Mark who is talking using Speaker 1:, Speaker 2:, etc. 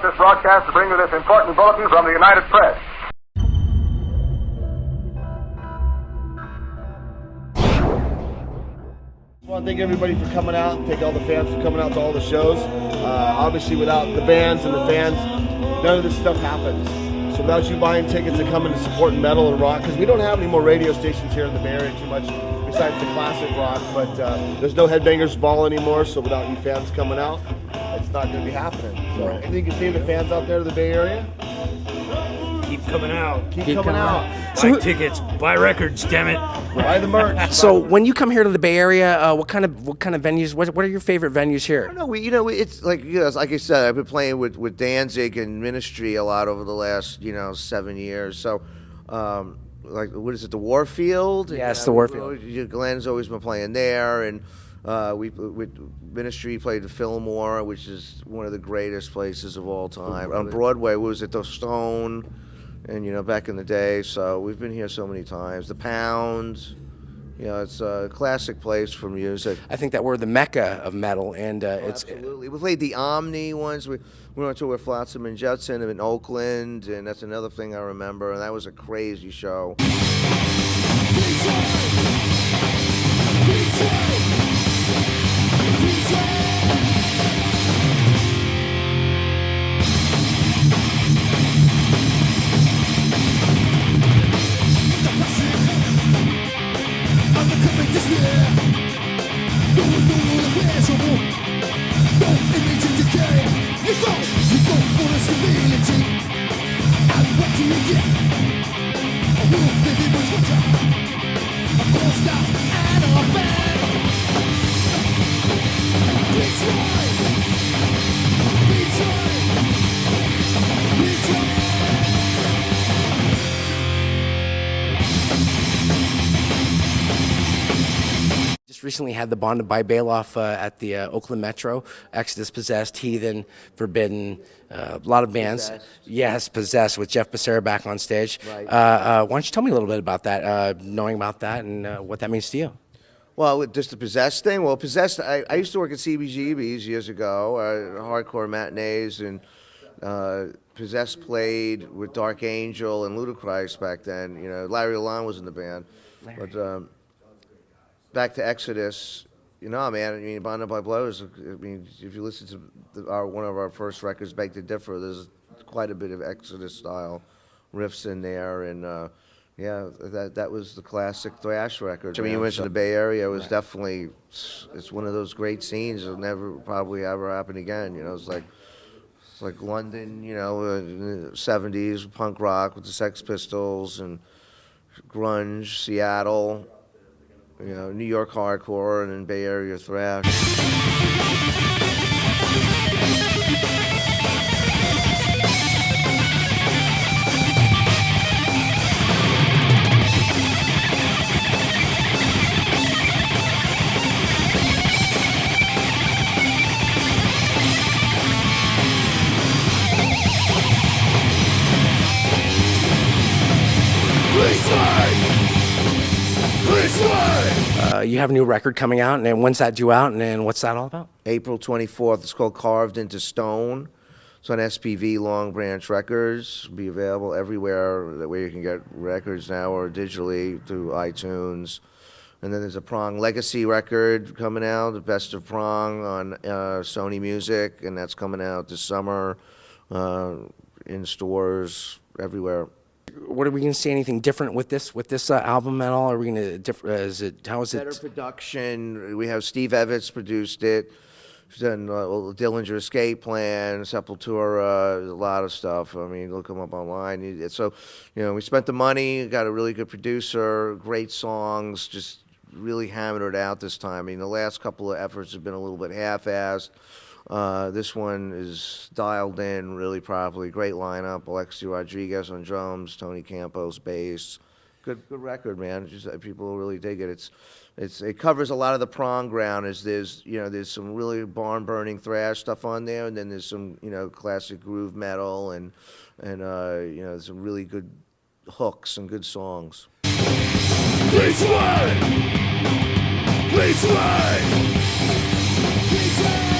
Speaker 1: this broadcast to bring you this important bulletin from the United Press.
Speaker 2: I want to thank everybody for coming out, thank all the fans for coming out to all the shows. Obviously, without the bands and the fans, none of this stuff happens. So without you buying tickets and coming to support metal and rock, because we don't have any more radio stations here in the Bay Area too much, besides the classic rock, but there's no Headbangers Ball anymore, so without you fans coming out, it's not going to be happening. So anything you can say to the fans out there in the Bay Area?
Speaker 3: Keep coming out.
Speaker 2: Keep coming out.
Speaker 3: Buy tickets. Buy records. Damn it.
Speaker 2: Buy the merch.
Speaker 4: So when you come here to the Bay Area, what kind of venues? What are your favorite venues here?
Speaker 5: I don't know. It's like like I said, I've been playing with Danzig and Ministry a lot over the last 7 years. So, like what is it, the Warfield?
Speaker 4: Yes, the Warfield.
Speaker 5: Glenn's always been playing there, and we with Ministry played the Fillmore, which is one of the greatest places of all time. On Broadway, what was it, the Stone? And back in the day, so we've been here so many times. The Pound, it's a classic place for music.
Speaker 4: I think that we're the mecca of metal, and it's
Speaker 5: absolutely. We played the Omni once. We went to with Flotsam and Jetsam in Oakland, and that's another thing I remember. And that was a crazy show.
Speaker 4: recently had the Bonded by Bailoff at the Oakland Metro. Exodus, Possessed, Heathen, Forbidden, a lot of bands.
Speaker 5: Possessed.
Speaker 4: Yes, Possessed with Jeff Becerra back on stage.
Speaker 5: Right.
Speaker 4: Why don't you tell me a little bit about that, knowing about that and what that means to you?
Speaker 5: Well, just the Possessed thing. Well, Possessed, I used to work at CBGB's years ago, hardcore matinees, and Possessed played with Dark Angel and Ludacris back then. You know, Larry Lalonde was in the band. But back to Exodus, you know, man, I mean, Bonded by Blows, I mean, if you listen to one of our first records, Beg to Differ, there's quite a bit of Exodus-style riffs in there, and yeah, that was the classic thrash record. I mean, you mentioned the Bay Area. It was definitely, it's one of those great scenes that'll never probably ever happen again. You know, it's like London, you know, 70s punk rock with the Sex Pistols and grunge, Seattle, you know, New York hardcore, and then Bay Area thrash.
Speaker 4: You have a new record coming out, and when's that due out, and what's that all about?
Speaker 5: April 24th. It's called Carved into Stone. It's on SPV Long Branch Records. It'll be available everywhere that way you can get records now, or digitally through iTunes. And then there's a Prong Legacy record coming out, the Best of Prong, on Sony Music, and that's coming out this summer in stores everywhere.
Speaker 4: What are we going to see? Anything different with this album at all? Are we going to how is it?
Speaker 5: Better production. We have Steve Evans produced it. He's done Dillinger Escape Plan, Sepultura, a lot of stuff. I mean, look him up online. So, you know, we spent the money, got a really good producer, great songs, just really hammered it out this time. I mean, the last couple of efforts have been a little bit half-assed. This one is dialed in really properly. Great lineup. Alexi Rodriguez on drums, Tony Campos bass. Good record, man. Just, people really dig it. It covers a lot of the Prong ground. There's some really barn burning thrash stuff on there, and then there's some classic groove metal and some really good hooks and good songs.
Speaker 6: Please wait! Please wait! Please wait!